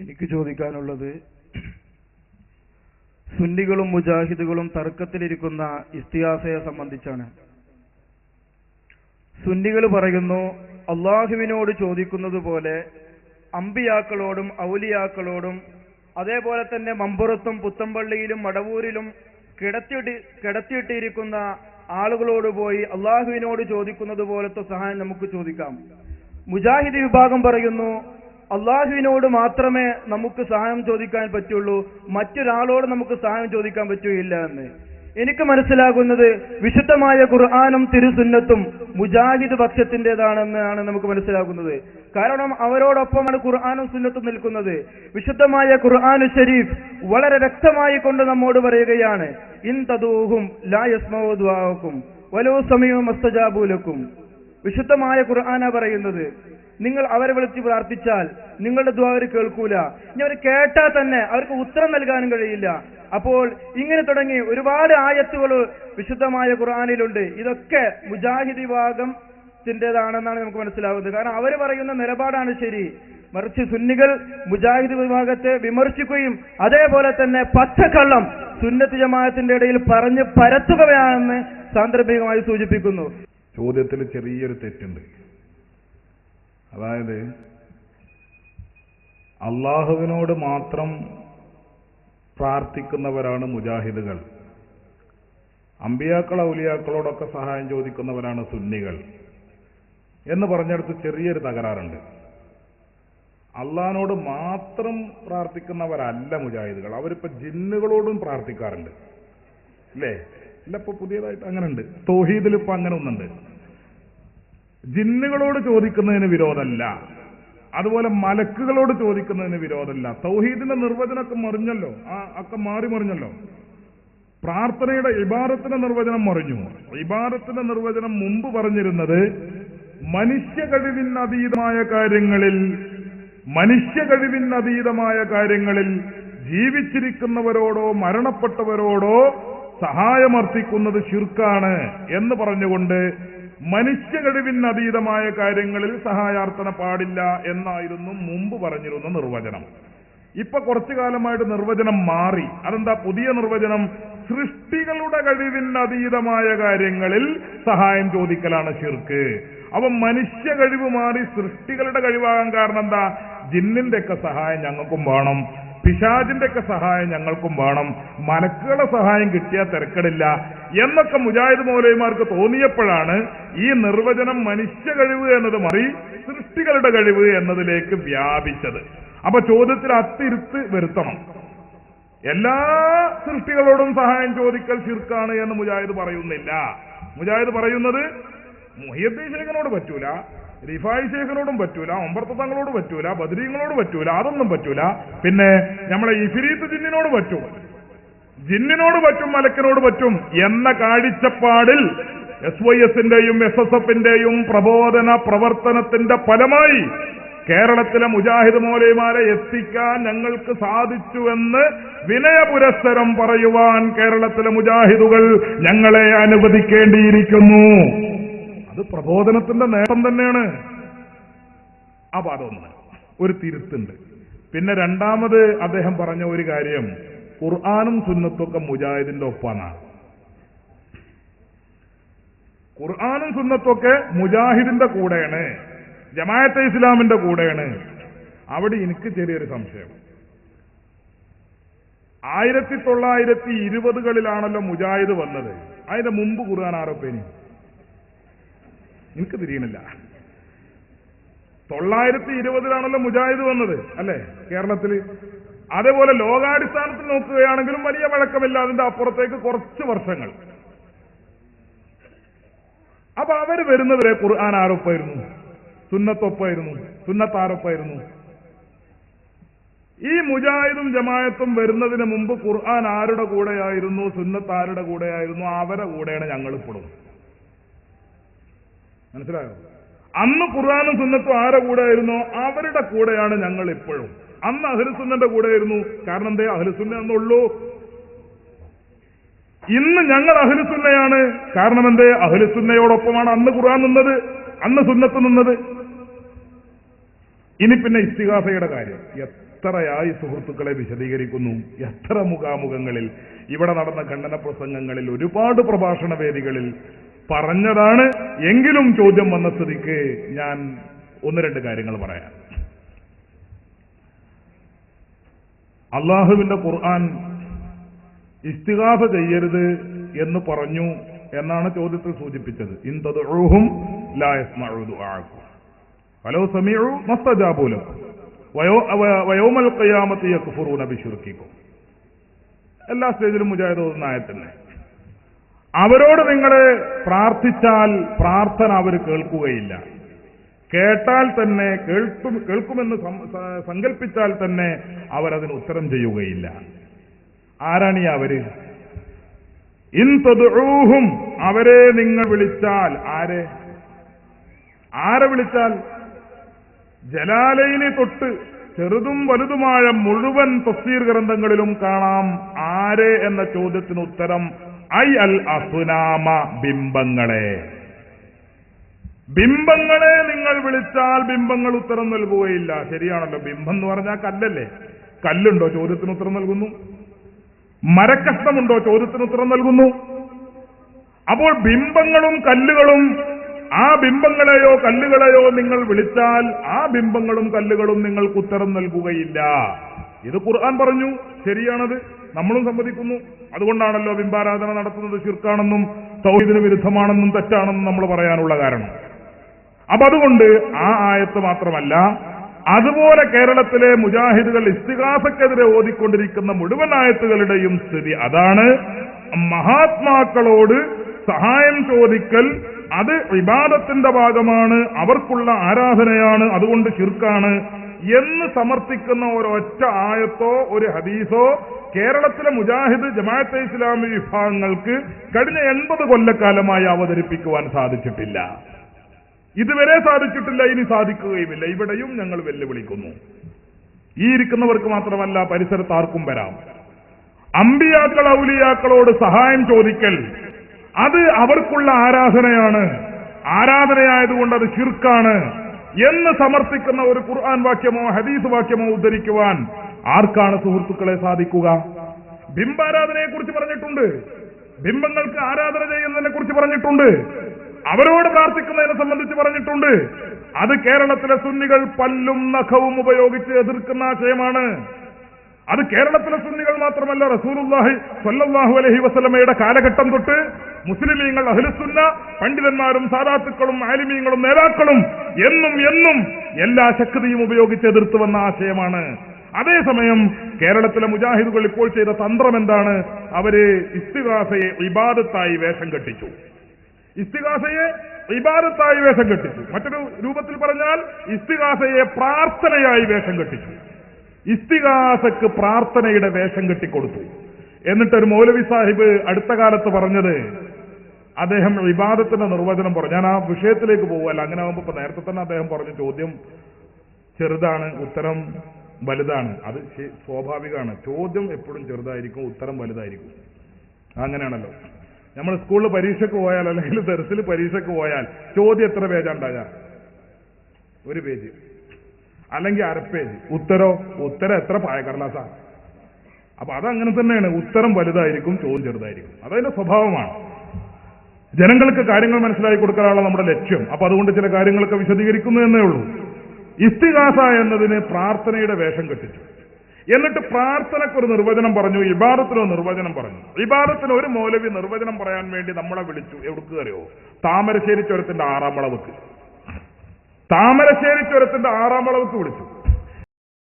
എനിക്ക് ചോദിക്കാനുള്ളത്, സുന്നികളും മുജാഹിദുകളും തർക്കത്തിലിരിക്കുന്ന ഇസ്തിഹാസയെ സംബന്ധിച്ചാണ്. സുന്നികൾ പറയുന്നു, അള്ളാഹുവിനോട് ചോദിക്കുന്നത് പോലെ അമ്പിയാക്കളോടും ഔലിയാക്കളോടും അതേപോലെ തന്നെ മമ്പുറത്തും പുത്തമ്പള്ളിയിലും മടവൂരിലും കിടത്തിയിട്ടിരിക്കുന്ന ആളുകളോട് പോയി അള്ളാഹുവിനോട് ചോദിക്കുന്നത് പോലത്തെ സഹായം നമുക്ക് ചോദിക്കാം. മുജാഹിദ് വിഭാഗം പറയുന്നു, അള്ളാഹുവിനോട് മാത്രമേ നമുക്ക് സഹായം ചോദിക്കാൻ പറ്റുള്ളൂ, മറ്റൊരാളോട് നമുക്ക് സഹായം ചോദിക്കാൻ പറ്റുകയില്ല എന്ന്. എനിക്ക് മനസ്സിലാകുന്നത് വിശുദ്ധമായ ഖുർആനും തിരുസുന്നത്തും മുജാഹിദ് പക്ഷത്തിൻ്റെതാണെന്നാണ് നമുക്ക് മനസ്സിലാകുന്നത്. കാരണം അവരോടൊപ്പമാണ് ഖുർആനും സുന്നത്തും നിൽക്കുന്നത്. വിശുദ്ധമായ ഖുർആനു ശരീഫ് വളരെ വ്യക്തമായി കൊണ്ട് നമ്മോട് പറയുകയാണ്, ഇൻ തദൂഹും ലാ യസ്മഉ ദുആഅക്കും വലൗ സമീഉ മസ്തജാബു ലക്കും. വിശുദ്ധമായ ഖുർആന പറയുന്നത്, നിങ്ങൾ അവരെ വിളിച്ച് പ്രാർത്ഥിച്ചാൽ നിങ്ങളുടെ ദുആ അവർ കേൾക്കൂല, ഇനി അവർ കേട്ടാൽ തന്നെ അവർക്ക് ഉത്തരം നൽകാനും കഴിയില്ല. അപ്പോൾ ഇങ്ങനെ തുടങ്ങി ഒരുപാട് ആയത്തുകൾ വിശുദ്ധമായ ഖുർആനിലുണ്ട്. ഇതൊക്കെ മുജാഹിദ് വിഭാഗത്തിൻ്റെതാണെന്നാണ് നമുക്ക് മനസ്സിലാകുന്നത്. കാരണം അവർ പറയുന്ന നിലപാടാണ് ശരി. മറിച്ച് സുന്നികൾ മുജാഹിദ് വിഭാഗത്തെ വിമർശിക്കുകയും അതേപോലെ തന്നെ പച്ചക്കള്ളം സുന്നത്ത് ജമാഅത്തിന്റെ ഇടയിൽ പറഞ്ഞ് പരത്തുകയാണെന്ന് സാന്ദർഭികമായി സൂചിപ്പിക്കുന്നു. ചോദ്യത്തിൽ ചെറിയൊരു തെറ്റുണ്ട്. അതായത് അള്ളാഹുവിനോട് മാത്രം പ്രാർത്ഥിക്കുന്നവരാണ് മുജാഹിദുകൾ, അമ്പിയാക്കൾ ഔലിയാക്കളോടൊക്കെ സഹായം ചോദിക്കുന്നവരാണ് സുന്നികൾ എന്ന് പറഞ്ഞെടുത്ത് ചെറിയൊരു തകരാറുണ്ട്. അള്ളാഹിനോട് മാത്രം പ്രാർത്ഥിക്കുന്നവരല്ല മുജാഹിദുകൾ. അവരിപ്പോ ജിന്നുകളോടും പ്രാർത്ഥിക്കാറുണ്ട്, അല്ലേ? ഇല്ല, ഇപ്പൊ പുതിയതായിട്ട് അങ്ങനെ ഉണ്ട്. തൗഹീദിൽ ഇപ്പൊ അങ്ങനെ ഒന്നുണ്ട്. ജിന്നുകളോട് ചോദിക്കുന്നതിന് വിരോധമല്ല, അതുപോലെ മലക്കുകളോട് ചോദിക്കുന്നതിന് വിരോധമല്ല. തൗഹീദിന്റെ നിർവചനമൊക്കെ മറിഞ്ഞല്ലോ, ഒക്കെ മാറി മറിഞ്ഞല്ലോ. പ്രാർത്ഥനയുടെ ഇബാദത്തിന്റെ നിർവചനം മറിഞ്ഞു. ഇബാദത്തിന്റെ നിർവചനം മുമ്പ് പറഞ്ഞിരുന്നത് മനുഷ്യ കഴിവിനതീതമായ കാര്യങ്ങളിൽ ജീവിച്ചിരിക്കുന്നവരോടോ മരണപ്പെട്ടവരോടോ സഹായമർത്ഥിക്കുന്നത് ശിർക്കാണ് എന്ന് പറഞ്ഞുകൊണ്ട് മനുഷ്യ കഴിവിനതീതമായ കാര്യങ്ങളിൽ സഹായാർത്ഥന പാടില്ല എന്നായിരുന്നു മുമ്പ് പറഞ്ഞിരുന്ന നിർവചനം. ഇപ്പൊ കുറച്ചു കാലമായിട്ട് നിർവചനം മാറി. അതെന്താ പുതിയ നിർവചനം? സൃഷ്ടികളുടെ കഴിവിനതീതമായ കാര്യങ്ങളിൽ സഹായം ചോദിക്കലാണ് ശിർക്ക്. അപ്പൊ മനുഷ്യ കഴിവ് മാറി സൃഷ്ടികളുടെ കഴിവാകാൻ കാരണം എന്താ? ജിന്നിന്റെ ഒക്കെ സഹായം ഞങ്ങൾക്കും വേണം, പിശാചിന്റെ ഒക്കെ സഹായം ഞങ്ങൾക്കും വേണം, മലക്കുകളുടെ സഹായം കിട്ടിയാൽ തിരക്കടില്ല എന്നൊക്കെ മുജാഹിദ് മൗലവിമാർക്ക് തോന്നിയപ്പോഴാണ് ഈ നിർവചനം മനുഷ്യ കഴിവ് എന്നത് മാറി സൃഷ്ടികളുടെ കഴിവ് എന്നതിലേക്ക് വ്യാപിച്ചത്. അപ്പൊ ചോദ്യത്തിൽ അത്തിരുത്ത് വരുത്തണം. എല്ലാ സൃഷ്ടികളോടും സഹായം ചോദിക്കൽ ശിർക്കാണ് എന്ന് മുജാഹിദ് പറയുന്നില്ല. മുജാഹിദ് പറയുന്നത് മുഹിയുദ്ദീൻ ശൈഖിനോട് പറ്റൂല, റിഫായി ശൈഖിനോടും പറ്റൂല, ഒമ്പർത്ത് തങ്ങളോട് പറ്റൂല, ബദരീങ്ങളോട് പറ്റൂല, അതൊന്നും പറ്റൂല. പിന്നെ നമ്മളെ ഇഫ്രീത്ത് ജിന്നിനോട് പറ്റും, ജിന്നിനോട് പറ്റും, മലക്കിനോട് പറ്റും എന്ന കാഴ്ചപ്പാടിൽ SYSന്റെയും SSFന്റെയും പ്രബോധന പ്രവർത്തനത്തിന്റെ ഫലമായി കേരളത്തിലെ മുജാഹിദ് മൗലവിമാരെ എത്തിക്കാൻ ഞങ്ങൾക്ക് സാധിച്ചുവെന്ന് വിനയപുരസ്സരം പറയുവാൻ കേരളത്തിലെ മുജാഹിദുകൾ ഞങ്ങളെ അനുവദിക്കേണ്ടിയിരിക്കുന്നു. അത് പ്രബോധനത്തിന്റെ നേട്ടം തന്നെയാണ്. അപ്പൊ അതൊന്ന് ഒരു തിരുത്തുണ്ട്. പിന്നെ രണ്ടാമത് അദ്ദേഹം പറഞ്ഞ ഒരു കാര്യം, ഖുർആനും സുന്നത്തൊക്കെ മുജാഹിദിന്റെ ഒപ്പാണ്. ഖുർആനും സുന്നത്തൊക്കെ മുജാഹിദിന്റെ കൂടെയാണ്, ജമാഅത്തെ ഇസ്ലാമിന്റെ കൂടെയാണ്. അവിടെ എനിക്ക് ചെറിയൊരു സംശയം. 1920കളിലാണല്ലോ മുജാഹിദ് വന്നത്. അതിന്റെ മുമ്പ് ഖുർആൻ ആരോപ്പേനി എനിക്ക് തിരിയണില്ല. 920ലാണല്ലോ മുജാഹിദ് വന്നത്, അല്ലെ കേരളത്തിൽ? അതേപോലെ ലോകാടിസ്ഥാനത്തിൽ നോക്കുകയാണെങ്കിലും വലിയ വഴക്കമില്ല അതിന്റെ അപ്പുറത്തേക്ക് കുറച്ച് വർഷങ്ങൾ. അപ്പൊ അവര് വരുന്നവരെ ഖുർആൻ ആരോപ്പായിരുന്നു, സുന്നത്തൊപ്പായിരുന്നു, സുന്നത്ത് ആരോപ്പായിരുന്നു. ഈ മുജാഹിദും ജമാഅത്തും വരുന്നതിന് മുമ്പ് ഖുർആൻ ആരുടെ കൂടെയായിരുന്നു, സുന്നത്ത് ആരുടെ കൂടെയായിരുന്നു? അവരുടെ കൂടെയാണ് ഞങ്ങൾ ഇപ്പോഴും. മനസ്സിലായോ? അന്ന് ഖുർആനും സുന്നത്തും ആരുടെ കൂടെയായിരുന്നോ അവരുടെ കൂടെയാണ് ഞങ്ങൾ ഇപ്പോഴും. അന്ന് അഹ്ലുസുന്നന്റെ കൂടെയായിരുന്നു. കാരണം എന്തേ? അഹ്ലുസുന്ന എന്നുള്ളൂ. ഇന്ന് ഞങ്ങൾ അഹ്ലുസുന്നയാണ്. കാരണം എന്തേ? അഹ്ലുസുന്നയോടൊപ്പമാണ് അന്ന് ഖുർആൻ നിന്നത്, അന്ന് സുന്നത്ത് നിന്നത്. ഇനി പിന്നെ ഇസ്തിഗാസയുടെ കാര്യം. എത്രയായി സുഹൃത്തുക്കളെ വിശദീകരിക്കുന്നു, എത്ര മുഖാമുഖങ്ങളിൽ, ഇവിടെ നടന്ന ഖണ്ഡന പ്രസംഗങ്ങളിൽ, ഒരുപാട് പ്രഭാഷണ വേദികളിൽ പറഞ്ഞതാണ്. എങ്കിലും ചോദ്യം വന്ന സ്ഥിതിക്ക് ഞാൻ ഒന്ന് രണ്ട് കാര്യങ്ങൾ പറയാം. അള്ളാഹുവിന്റെ ഖുർആൻ ഇസ്തിഗാസ ചെയ്യരുത് എന്ന് പറഞ്ഞു എന്നാണ് ചോദ്യത്തിൽ സൂചിപ്പിച്ചത്. ഇൻ തദ്ഉഹും ലാ യസ്മഉ ദുആഅക്കും വലൗ സമീഉ മസ്തജാബു ലക്കും വയൗമൽ ഖിയാമത്തി യക്ഫുറൂന ബിശിർക്കിക്കും. എല്ലാ സ്റ്റേജിലും മുജാഹിദ് ഓതുന്ന ആയത്തന്നെ. അവരോട് നിങ്ങൾ പ്രാർത്ഥിച്ചാൽ പ്രാർത്ഥന അവർ കേൾക്കുകയില്ല. കേട്ടാൽ തന്നെ കേൾക്കുമെന്ന് സങ്കല്പിച്ചാൽ തന്നെ അവരതിന് ഉത്തരം ചെയ്യുകയില്ല. ആരാണ് ഈ അവര്? ഇൻ തദ്ഉഹും, അവരെ നിങ്ങൾ വിളിച്ചാൽ. ആരെ വിളിച്ചാൽ? ജലാലൈനി തൊട്ട് ചെറുതും വലുതുമായ മുഴുവൻ തഫ്സീർ ഗ്രന്ഥങ്ങളിലും കാണാം ആരെ എന്ന ചോദ്യത്തിന് ഉത്തരം ഐ അൽ അസ്നാമ, ബിംബങ്ങളെ. ബിംബങ്ങളെ നിങ്ങൾ വിളിച്ചാൽ ബിംബങ്ങൾ ഉത്തരം നൽകുകയില്ല. ശരിയാണല്ലോ, ബിംബം എന്ന് പറഞ്ഞാൽ കല്ലല്ലേ? കല്ലുണ്ടോ ചോദ്യത്തിന് ഉത്തരം നൽകുന്നു? മരക്കഷ്ണമുണ്ടോ ചോദ്യത്തിന് ഉത്തരം നൽകുന്നു? അപ്പോൾ ബിംബങ്ങളും കല്ലുകളും, ആ ബിംബങ്ങളെയോ കല്ലുകളെയോ നിങ്ങൾ വിളിച്ചാൽ ആ ബിംബങ്ങളും കല്ലുകളും നിങ്ങൾക്ക് ഉത്തരം നൽകുകയില്ല. ഇത് ഖുർആൻ പറഞ്ഞു, ശരിയാണത്, നമ്മളും സമ്മതിക്കുന്നു. അതുകൊണ്ടാണല്ലോ ബിംബാരാധന നടത്തുന്നത് ശിർക്കാണെന്നും തൗഹീദിന് വിരുദ്ധമാണെന്നും തെറ്റാണെന്നും നമ്മൾ പറയാനുള്ള കാരണം. അപ്പൊ അതുകൊണ്ട് ആ ആയത്ത് മാത്രമല്ല, അതുപോലെ കേരളത്തിലെ മുജാഹിദുകൾ ഇസ്തിഗാസക്കെതിരെ ഓതിക്കൊണ്ടിരിക്കുന്ന മുഴുവൻ ആയത്തുകളുടെയും സ്ഥിതി അതാണ്. മഹാത്മാക്കളോട് സഹായം ചോദിക്കൽ അത് ഇബാദത്തിന്റെ ഭാഗമാണ്, അവർക്കുള്ള ആരാധനയാണ്, അതുകൊണ്ട് ശിർക്കാണ് എന്ന് സമർത്ഥിക്കുന്ന ഒരൊറ്റ ആയത്തോ ഒരു ഹദീസോ കേരളത്തിലെ മുജാഹിദ് ജമാഅത്തെ ഇസ്ലാമി വിഭാഗങ്ങൾക്ക് കഴിഞ്ഞ 80 കൊല്ലക്കാലമായി അവതരിപ്പിക്കുവാൻ സാധിച്ചിട്ടില്ല. ഇതുവരെ സാധിച്ചിട്ടില്ല, ഇനി സാധിക്കുകയുമില്ല. ഇവിടെയും ഞങ്ങൾ വെല്ലുവിളിക്കുന്നു. ഈ ഇരിക്കുന്നവർക്ക് മാത്രമല്ല, പരിസരത്ത് ആർക്കും വരാം. അമ്പിയാക്കൾ ഔലിയാക്കളോട് സഹായം ചോദിക്കൽ അത് അവർക്കുള്ള ആരാധനയാണ്, ആരാധനയായതുകൊണ്ട് അത് ശിർക്കാണ് എന്ന് സമർത്ഥിക്കുന്ന ഒരു ഖുർആൻ വാക്യമോ ഹദീസ് വാക്യമോ ഉദ്ധരിക്കുവാൻ ആർക്കാണ് സുഹൃത്തുക്കളെ സാധിക്കുക? ബിംബാരാധനയെ കുറിച്ച് പറഞ്ഞിട്ടുണ്ട്, ബിംബങ്ങൾക്ക് ആരാധന ചെയ്യുന്നതിനെ കുറിച്ച് പറഞ്ഞിട്ടുണ്ട്, അവരോട് പ്രാർത്ഥിക്കുന്നതിനെ സംബന്ധിച്ച് പറഞ്ഞിട്ടുണ്ട്. അത് കേരളത്തിലെ സുന്നികൾ പല്ലും നഖവും ഉപയോഗിച്ച് എതിർക്കുന്ന ആശയമാണ്. അത് കേരളത്തിലെ സുന്നികൾ മാത്രമല്ല, റസൂലുള്ളാഹി സ്വല്ലല്ലാഹു അലൈഹി വസല്ലമയുടെ കാലഘട്ടം തൊട്ട് മുസ്ലിമീങ്ങൾ, അഹ്ലുസുന്ന പണ്ഡിതന്മാരും സാദാത്തുക്കളും ആലിമീങ്ങളും നേതാക്കളും എന്നും എല്ലാ ശക്തിയും ഉപയോഗിച്ച് എതിർത്തു വന്ന ആശയമാണ്. അതേസമയം കേരളത്തിലെ മുജാഹിദുകൾ ഇപ്പോൾ ചെയ്ത തന്ത്രം എന്താണ്? അവര് ഇസ്തിഗാസയെ ഇബാദത്തായി വേഷം കെട്ടിച്ചു. ഇസ്തിഗാസയെ ഇബാദത്തായി വേഷം കെട്ടിച്ചു. മറ്റൊരു രൂപത്തിൽ പറഞ്ഞാൽ ഇസ്തിഗാസയെ പ്രാർത്ഥനയായി വേഷം കെട്ടിച്ചു. ഇസ്തിഗാസക്ക് പ്രാർത്ഥനയുടെ വേഷം കെട്ടിക്കൊടുത്തു. എന്നിട്ടൊരു മൗലവി സാഹിബ് അടുത്ത കാലത്ത് പറഞ്ഞത്, അദ്ദേഹം ഇബാദത്തിന്റെ നിർവചനം പറഞ്ഞു. ഞാൻ ആ വിഷയത്തിലേക്ക് പോവുകയല്ല, അങ്ങനെ ആകുമ്പോൾ ഇപ്പൊ നേരത്തെ തന്നെ അദ്ദേഹം പറഞ്ഞു ചോദ്യം ചെറുതാണ്, ഉത്തരം വലുതാണ്. അത് സ്വാഭാവികമാണ്. ചോദ്യം എപ്പോഴും ചെറുതായിരിക്കും, ഉത്തരം വലുതായിരിക്കും. അങ്ങനെയാണല്ലോ. നമ്മൾ സ്കൂളിൽ പരീക്ഷയ്ക്ക് പോയാൽ അല്ലെങ്കിൽ ദർസിൽ പരീക്ഷയ്ക്ക് പോയാൽ ചോദ്യം എത്ര പേജാണ്ടായ? 1 പേജ് അല്ലെങ്കിൽ 1/2 പേജ്. ഉത്തരം എത്ര പായക്കടലാസാ? അപ്പൊ അതങ്ങനെ തന്നെയാണ്. ഉത്തരം വലുതായിരിക്കും, ചോദ്യം ചെറുതായിരിക്കും. അതതിന്റെ സ്വഭാവമാണ്. ജനങ്ങൾക്ക് കാര്യങ്ങൾ മനസ്സിലാക്കി കൊടുക്കാനുള്ള നമ്മുടെ ലക്ഷ്യം. അപ്പൊ അതുകൊണ്ട് ചില കാര്യങ്ങളൊക്കെ വിശദീകരിക്കുന്നു എന്നേ ഉള്ളൂ. ഇസ്തിഗാസ എന്നതിന് പ്രാർത്ഥനയുടെ വേഷം കെട്ടിച്ചു. എന്നിട്ട് പ്രാർത്ഥനയ്ക്കൊരു നിർവചനം പറഞ്ഞു, ഇബാദത്തിനൊരു നിർവചനം പറഞ്ഞു. ഇബാദത്തിന് ഒരു മൗലവി നിർവചനം പറയാൻ വേണ്ടി നമ്മളെ വിളിച്ചു. എവിടേക്ക് അറിയോ? താമരശ്ശേരി ചുരത്തിന്റെ 6ാം വളവുക്ക്. താമരശ്ശേരി ചുരത്തിന്റെ 6ാം വളവുക്ക് വിളിച്ചു.